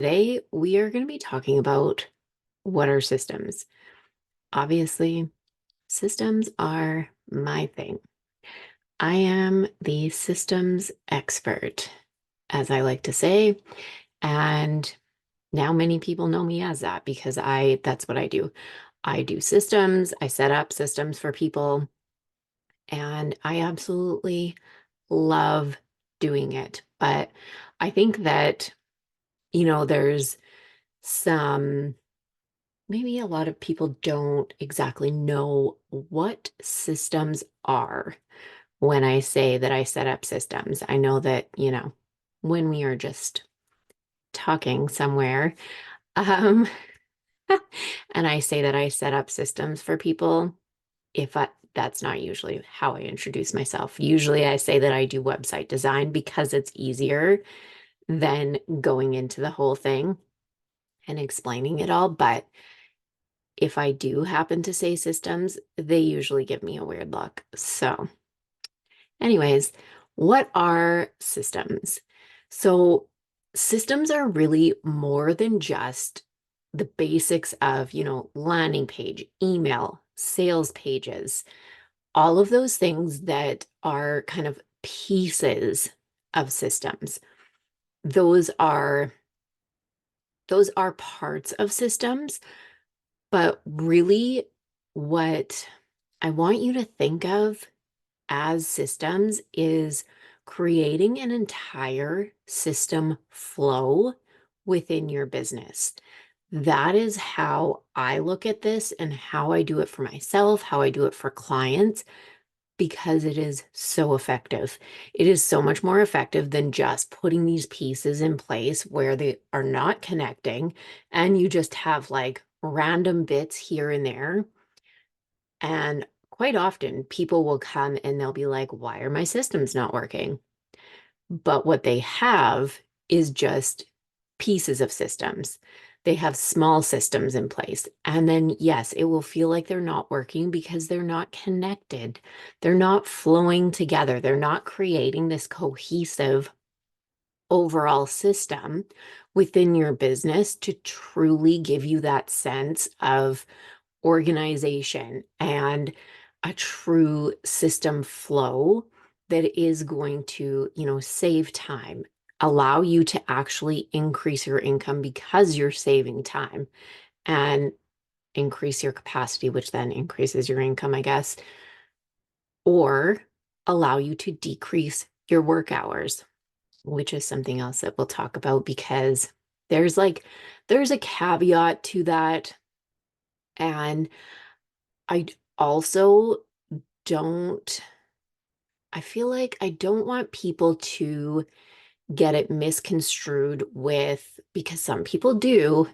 Today, we are going to be talking about what are systems. Obviously, systems are my thing. I am the systems expert, as I like to say, and now many people know me as that because that's what I do. I do systems, I set up systems for people, and I absolutely love doing it. But I think that, there's some maybe a lot of people don't exactly know what systems are when I say that I set up systems. I know that, when we are just talking somewhere, um, and I say that I set up systems for people, that's not usually how I introduce myself. Usually I say that I do website design because it's easier than going into the whole thing and explaining it all. But if I do happen to say systems, they usually give me a weird look. So, anyways, what are systems? So, systems are really more than just the basics of, landing page, email, sales pages, all of those things that are kind of pieces of systems. Those are those are parts of systems, but really what I want you to think of as systems is creating an entire system flow within your business. That is how I look at this and how I do it for myself, how I do it for clients, because it is so effective. It is so much more effective than just putting these pieces in place where they are not connecting and you just have like random bits here and there. And quite often people will come and they'll be like, why are my systems not working? But what they have is just pieces of systems. They have small systems in place. And then, yes, it will feel like they're not working because they're not connected. They're not flowing together. They're not creating this cohesive overall system within your business to truly give you that sense of organization and a true system flow that is going to, save time, allow you to actually increase your income because you're saving time and increase your capacity, which then increases your income, I guess, or allow you to decrease your work hours, which is something else that we'll talk about because there's like, there's a caveat to that. And I also don't, I feel like I don't want people to get it misconstrued with, because some people do,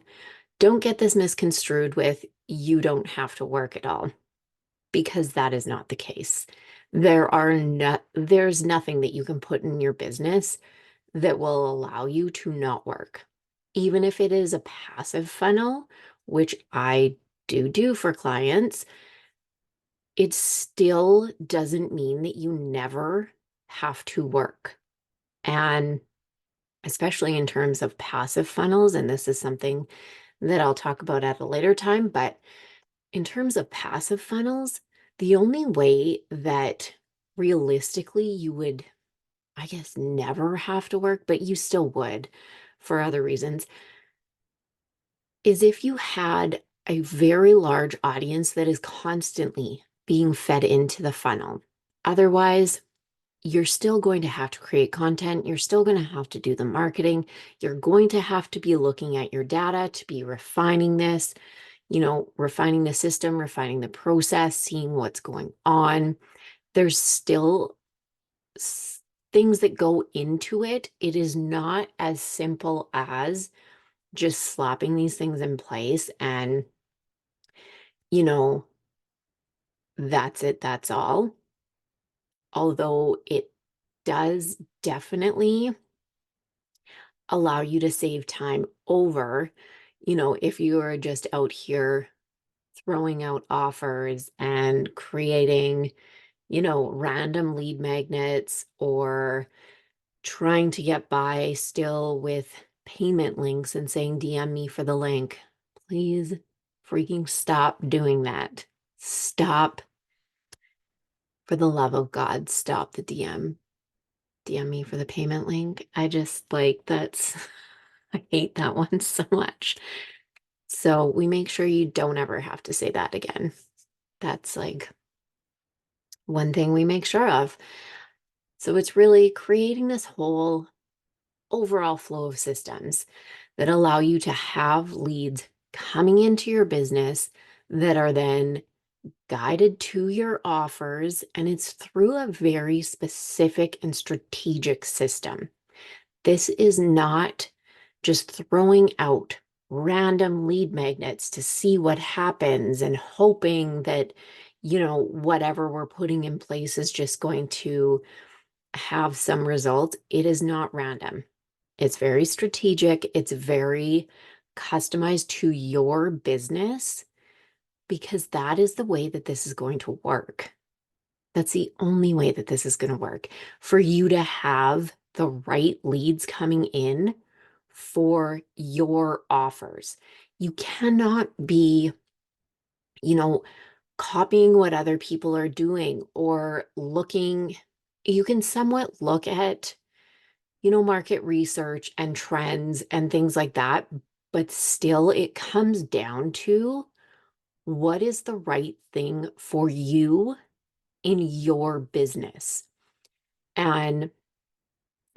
don't get this misconstrued with you don't have to work at all, because that is not the case. There's nothing that you can put in your business that will allow you to not work. Even if it is a passive funnel, which I do for clients, it still doesn't mean that you never have to work. And especially in terms of passive funnels, and this is something that I'll talk about at a later time, but in terms of passive funnels, the only way that realistically you would, I guess, never have to work, but you still would for other reasons, is if you had a very large audience that is constantly being fed into the funnel. Otherwise, you're still going to have to create content. You're still going to have to do the marketing. You're going to have to be looking at your data to be refining this, refining the system, refining the process, seeing what's going on. There's still things that go into it. It is not as simple as just slapping these things in place and, you know, that's it, that's all. Although it does definitely allow you to save time over, if you are just out here throwing out offers and creating, random lead magnets or trying to get by still with payment links and saying DM me for the link. Please freaking stop doing that. Stop. For the love of God, stop the DM. DM me for the payment link. I just like that's I hate that one so much. So we make sure you don't ever have to say that again. That's like one thing we make sure of. So it's really creating this whole overall flow of systems that allow you to have leads coming into your business that are then guided to your offers. And it's through a very specific and strategic system. This is not just throwing out random lead magnets to see what happens and hoping that, whatever we're putting in place is just going to have some result. It is not random. It's very strategic. It's very customized to your business because that is the way that this is going to work. That's the only way that this is going to work for you to have the right leads coming in for your offers. You cannot be, you know, copying what other people are doing or looking. You can somewhat look at, market research and trends and things like that, but still it comes down to what is the right thing for you in your business. And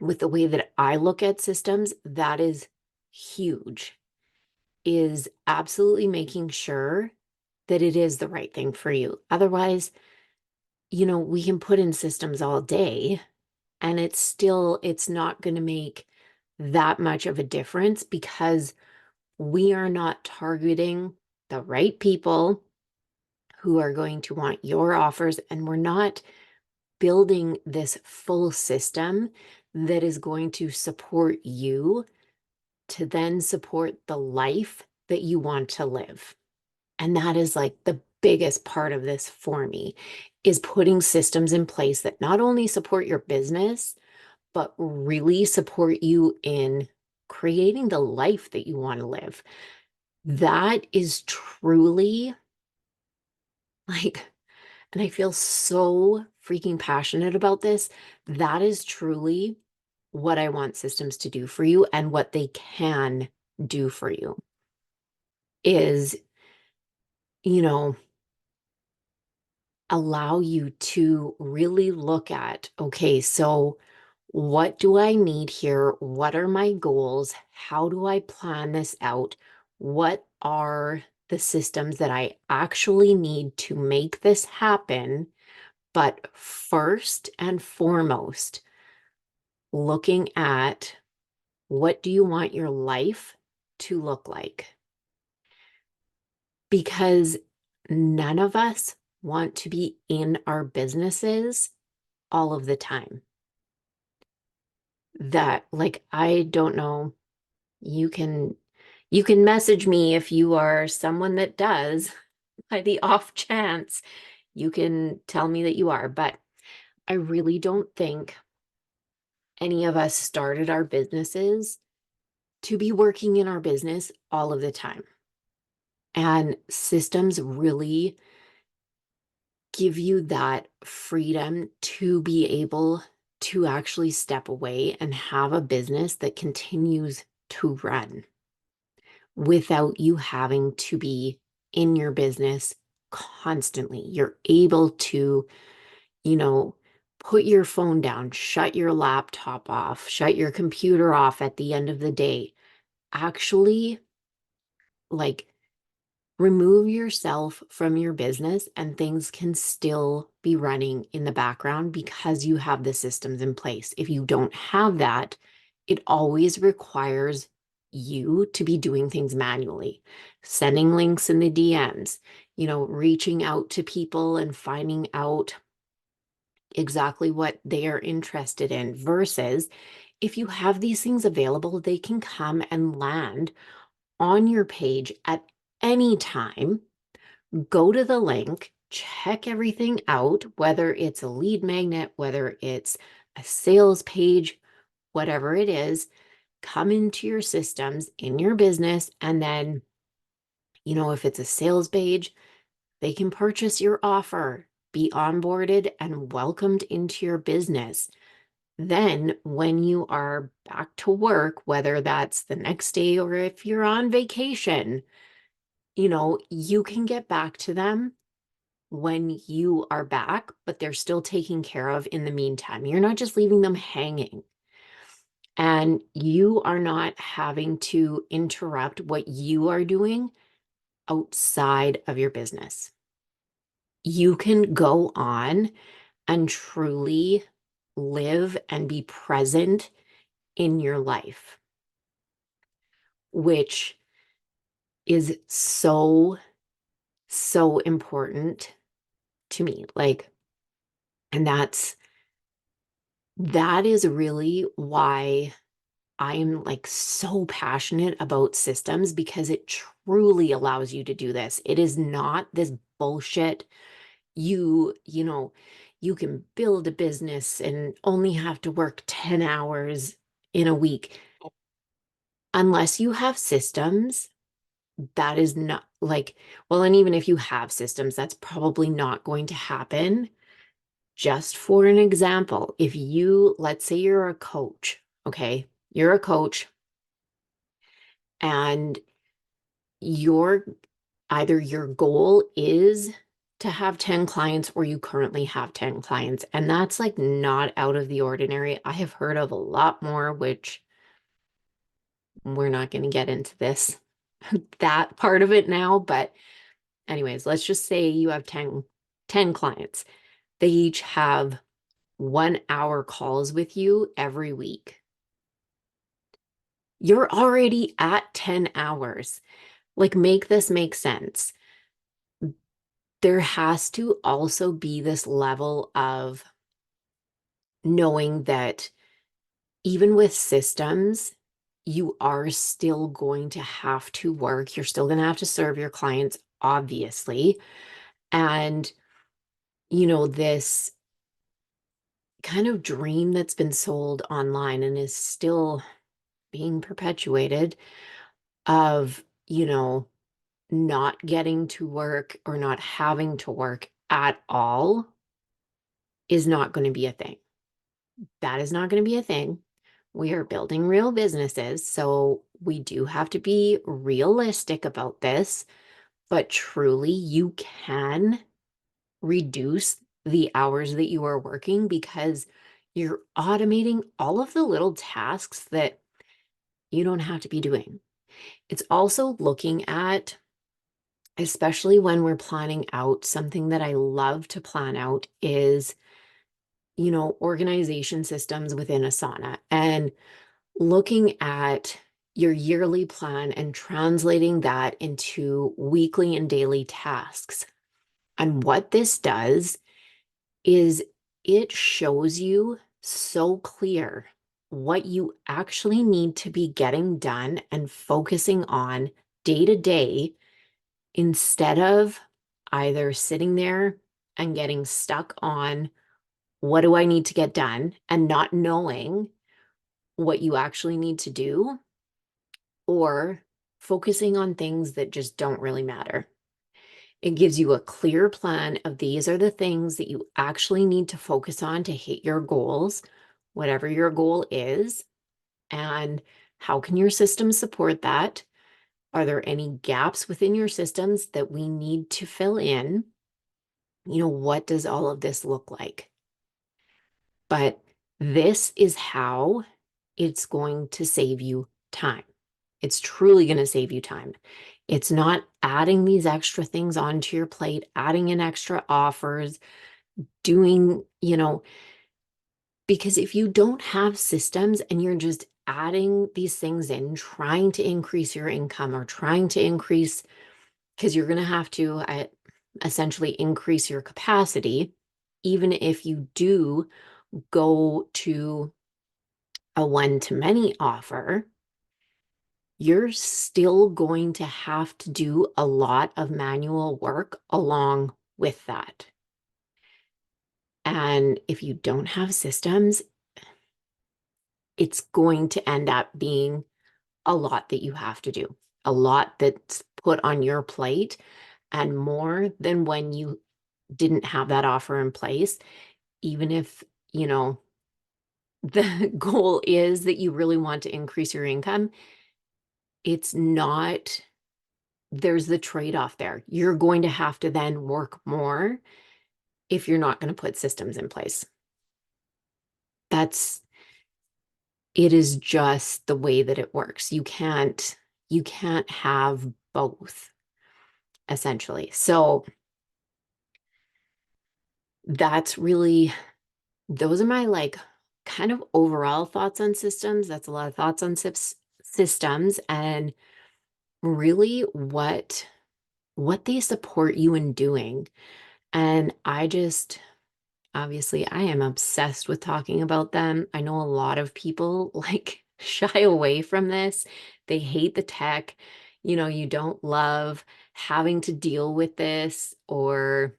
with the way that I look at systems, that is huge, is absolutely making sure that it is the right thing for you. Otherwise, we can put in systems all day and it's not going to make that much of a difference because we are not targeting the right people who are going to want your offers, and we're not building this full system that is going to support you to then support the life that you want to live. And that is like the biggest part of this for me is putting systems in place that not only support your business, but really support you in creating the life that you want to live. That is truly like, and I feel so freaking passionate about this. That is truly what I want systems to do for you and what they can do for you is, you know, allow you to really look at, okay, so what do I need here? What are my goals? How do I plan this out? What are the systems that I actually need to make this happen? But first and foremost, looking at what do you want your life to look like? Because none of us want to be in our businesses all of the time. That, like, I don't know, you can message me if you are someone that does, by the off chance, you can tell me that you are, but I really don't think any of us started our businesses to be working in our business all of the time. And systems really give you that freedom to be able to actually step away and have a business that continues to run without you having to be in your business constantly. You're able to, you know, put your phone down, shut your laptop off, shut your computer off at the end of the day. Actually, like, remove yourself from your business and things can still be running in the background because you have the systems in place. If you don't have that, it always requires you to be doing things manually, sending links in the DMs, reaching out to people and finding out exactly what they are interested in versus if you have these things available, they can come and land on your page at any time. Go to the link, check everything out, whether it's a lead magnet, whether it's a sales page, whatever it is, come into your systems in your business. And then, if it's a sales page, they can purchase your offer, be onboarded and welcomed into your business. Then, when you are back to work, whether that's the next day or if you're on vacation, you can get back to them when you are back, but they're still taken care of in the meantime. You're not just leaving them hanging, and you are not having to interrupt what you are doing outside of your business. You can go on and truly live and be present in your life, which is so, so important to me. And that is really why I'm so passionate about systems, because it truly allows you to do this. It is not this bullshit. You can build a business and only have to work 10 hours in a week. Unless you have systems, that is not well, and even if you have systems, that's probably not going to happen. Just for an example, let's say you're a coach, okay? You're a coach and your either your goal is to have 10 clients or you currently have 10 clients. And that's not out of the ordinary. I have heard of a lot more, which we're not going to get into that part of it now. But anyways, let's just say you have 10 clients. They each have 1 hour calls with you every week. You're already at 10 hours. Make this make sense. There has to also be this level of knowing that even with systems, you are still going to have to work. You're still going to have to serve your clients, obviously. And, this kind of dream that's been sold online and is still being perpetuated of, not getting to work or not having to work at all is not going to be a thing. That is not going to be a thing. We are building real businesses, so we do have to be realistic about this, but truly you can reduce the hours that you are working because you're automating all of the little tasks that you don't have to be doing. It's also looking at, especially when we're planning out, something that I love to plan out is, organization systems within Asana, and looking at your yearly plan and translating that into weekly and daily tasks. And what this does is it shows you so clear what you actually need to be getting done and focusing on day to day, instead of either sitting there and getting stuck on what do I need to get done and not knowing what you actually need to do, or focusing on things that just don't really matter. It gives you a clear plan of these are the things that you actually need to focus on to hit your goals, whatever your goal is, and how can your system support that? Are there any gaps within your systems that we need to fill in? What does all of this look like? But this is how it's going to save you time. It's truly going to save you time. It's not adding these extra things onto your plate, adding in extra offers, doing, because if you don't have systems and you're just adding these things in, trying to increase your income or trying to increase, because you're going to have to essentially increase your capacity, even if you do go to a one-to-many offer, you're still going to have to do a lot of manual work along with that. And if you don't have systems, it's going to end up being a lot that you have to do, a lot that's put on your plate, and more than when you didn't have that offer in place, even if, you know, the goal is that you really want to increase your income, it's not, there's the trade-off there. You're going to have to then work more if you're not going to put systems in place. That's, it is just the way that it works. You can't have both, essentially. So that's really, those are my like kind of overall thoughts on systems. That's a lot of thoughts on systems, and really what they support you in doing. And I just, obviously, I am obsessed with talking about them. I know a lot of people like shy away from this. They hate the tech. You don't love having to deal with this or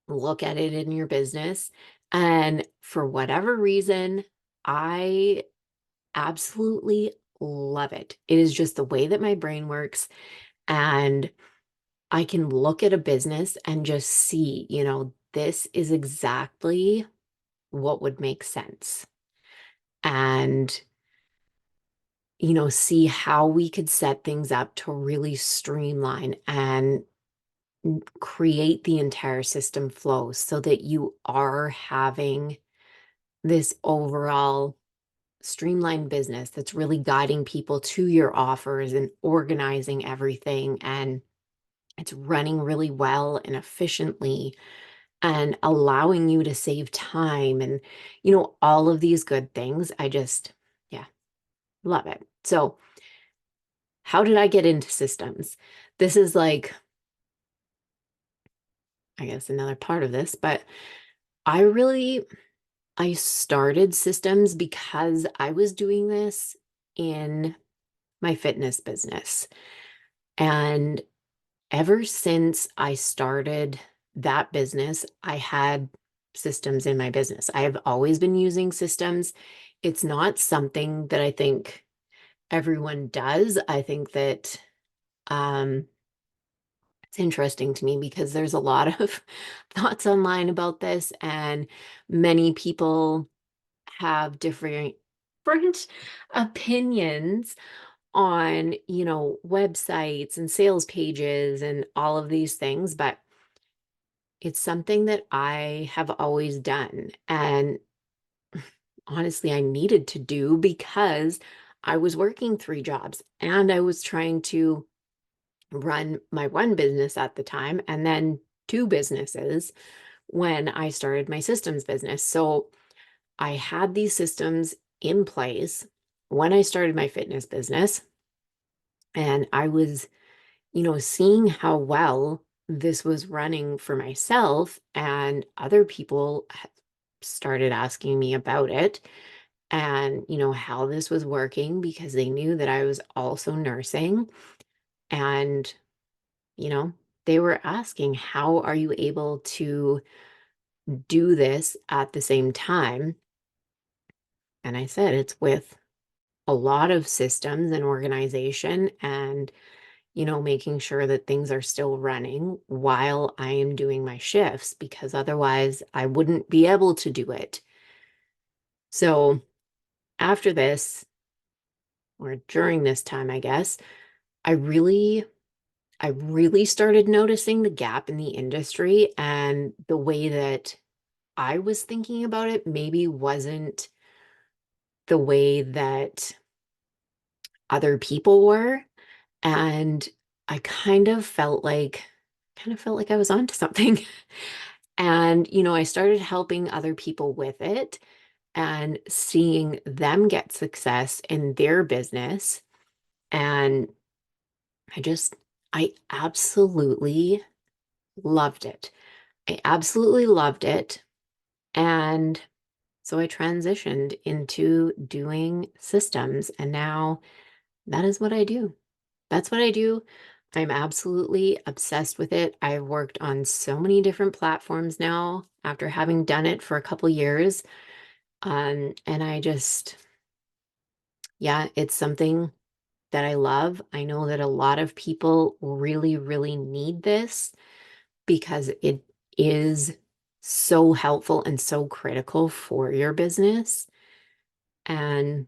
look at it in your business. And for whatever reason, I absolutely love it. It is just the way that my brain works. And I can look at a business and just see, this is exactly what would make sense. And, see how we could set things up to really streamline and create the entire system flow so that you are having this overall streamlined business that's really guiding people to your offers and organizing everything. And it's running really well and efficiently and allowing you to save time and, all of these good things. I just, yeah, love it. So, how did I get into systems? This is like, I guess, another part of this, but I started systems because I was doing this in my fitness business. And ever since I started that business, I had systems in my business. I have always been using systems. It's not something that I think everyone does. I think that um, it's interesting to me because there's a lot of thoughts online about this, and many people have different opinions on, websites and sales pages and all of these things, but it's something that I have always done. And honestly, I needed to do because I was working 3 jobs and I was trying to run my one business at the time and then 2 businesses when I started my systems business. So I had these systems in place when I started my fitness business, and I was, seeing how well this was running for myself, and other people started asking me about it and, how this was working because they knew that I was also nursing. And, you know, they were asking, how are you able to do this at the same time? And I said, it's with a lot of systems and organization and, making sure that things are still running while I am doing my shifts, because otherwise I wouldn't be able to do it. So after this, or during this time, I guess, I really I really started noticing the gap in the industry, and the way that I was thinking about it maybe wasn't the way that other people were. And I kind of felt like I was onto something. And, I started helping other people with it and seeing them get success in their business. And I just, I absolutely loved it. I absolutely loved it. And so I transitioned into doing systems. And now that is what I do. That's what I do. I'm absolutely obsessed with it. I've worked on so many different platforms now after having done it for a couple years. And I just, Yeah, it's something that I love. I know that a lot of people really, really need this because it is so helpful and so critical for your business. And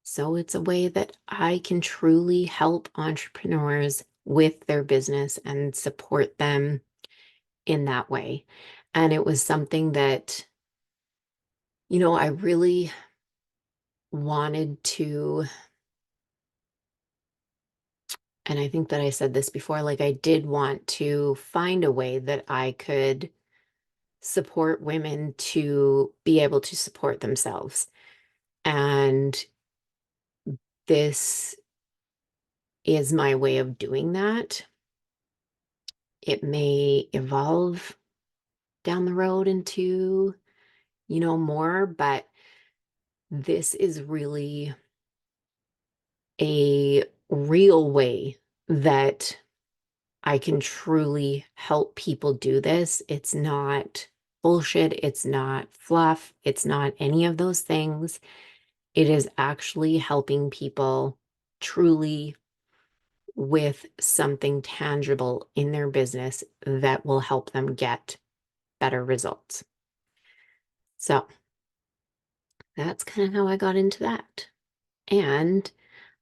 so it's a way that I can truly help entrepreneurs with their business and support them in that way. And it was something that, I really wanted to, and I think that I said this before, like I did want to find a way that I could support women to be able to support themselves. And this is my way of doing that. It may evolve down the road into, more, but this is really a real way that I can truly help people do this. It's not bullshit. It's not fluff. It's not any of those things. It is actually helping people truly with something tangible in their business that will help them get better results. So that's kind of how I got into that. And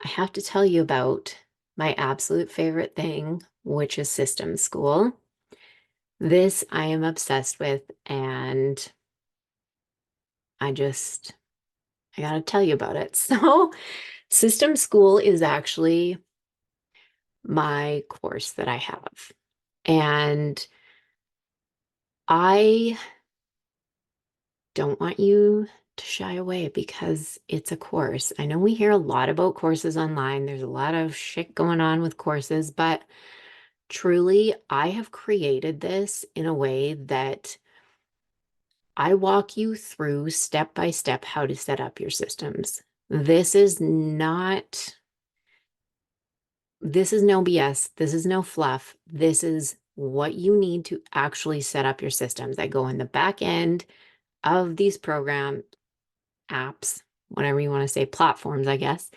I have to tell you about my absolute favorite thing, which is systems school. This I am obsessed with, and I got to tell you about it. So, system school is actually my course that I have. And I don't want you to shy away because it's a course. I know we hear a lot about courses online. There's a lot of shit going on with courses, but truly, I have created this in a way that I walk you through step by step how to set up your systems. This is not, this is no BS. This is no fluff. This is what you need to actually set up your systems that go in the back end of these program apps, whatever you want to say, platforms, I guess,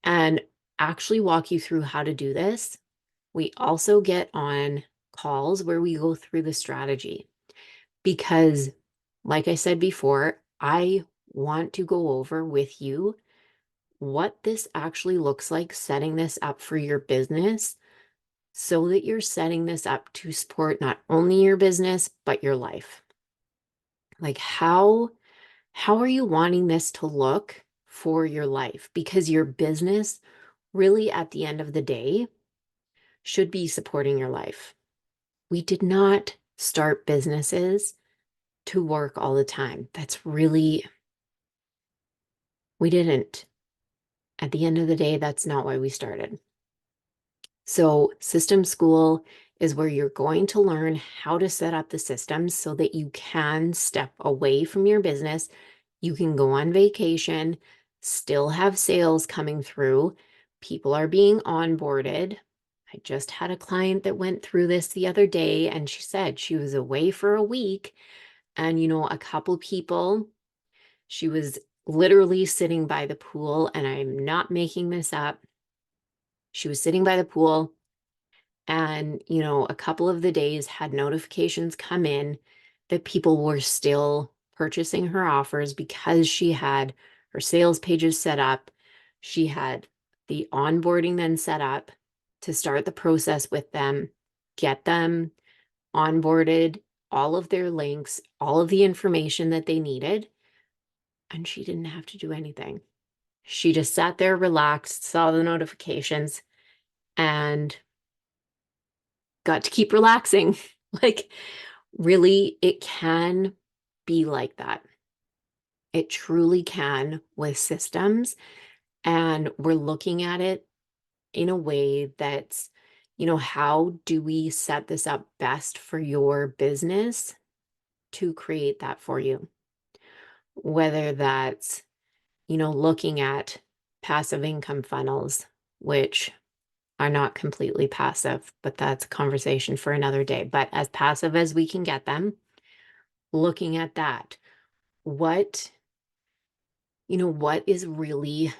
and actually walk you through how to do this. We also get on calls where we go through the strategy because, like I said before, I want to go over with you what this actually looks like setting this up for your business so that you're setting this up to support not only your business, but your life. Like how are you wanting this to look for your life? Because your business really at the end of the day should be supporting your life. We did not start businesses to work all the time. We didn't. At the end of the day, that's not why we started. So, system school is where you're going to learn how to set up the systems so that you can step away from your business. You can go on vacation, still have sales coming through. People are being onboarded. I just had a client that went through this the other day, and she said she was away for a week. And, a couple people, she was literally sitting by the pool, and I'm not making this up. She was sitting by the pool, and, a couple of the days had notifications come in that people were still purchasing her offers because she had her sales pages set up. She had the onboarding then set up to start the process with them, get them onboarded, all of their links, all of the information that they needed. And she didn't have to do anything. She just sat there, relaxed, saw the notifications, and got to keep relaxing. Like, really, it can be like that. It truly can with systems. And we're looking at it in a way that's, how do we set this up best for your business to create that for you? Whether that's, looking at passive income funnels, which are not completely passive, but that's a conversation for another day. But as passive as we can get them, looking at that, what, what is really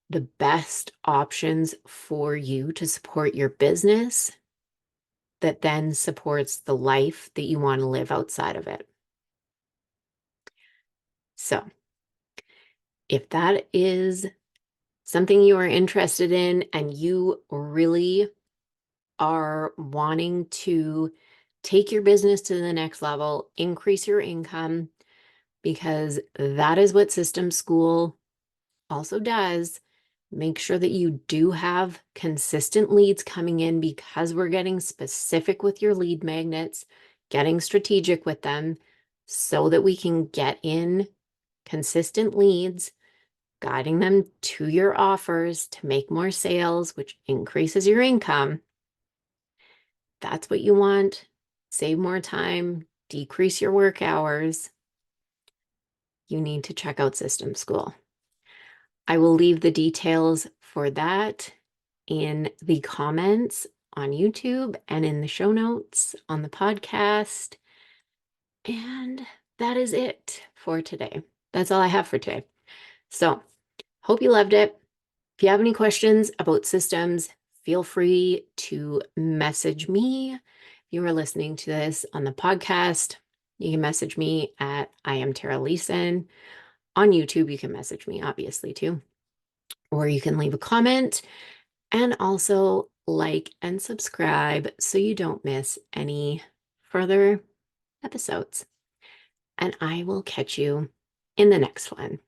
the best options for you to support your business that then supports the life that you want to live outside of it. So, if that is something you are interested in and you really are wanting to take your business to the next level, increase your income, because that is what System School also does. Make sure that you do have consistent leads coming in because we're getting specific with your lead magnets, getting strategic with them so that we can get in consistent leads, guiding them to your offers to make more sales, which increases your income. That's what you want. Save more time, decrease your work hours. You need to check out System School. I will leave the details for that in the comments on YouTube and in the show notes on the podcast. And that is it for today. That's all I have for today. So, hope you loved it. If you have any questions about systems, feel free to message me. If you are listening to this on the podcast, you can message me at I am Tara Leeson. On YouTube, you can message me, obviously, too. Or you can leave a comment and also like and subscribe so you don't miss any further episodes. And I will catch you in the next one.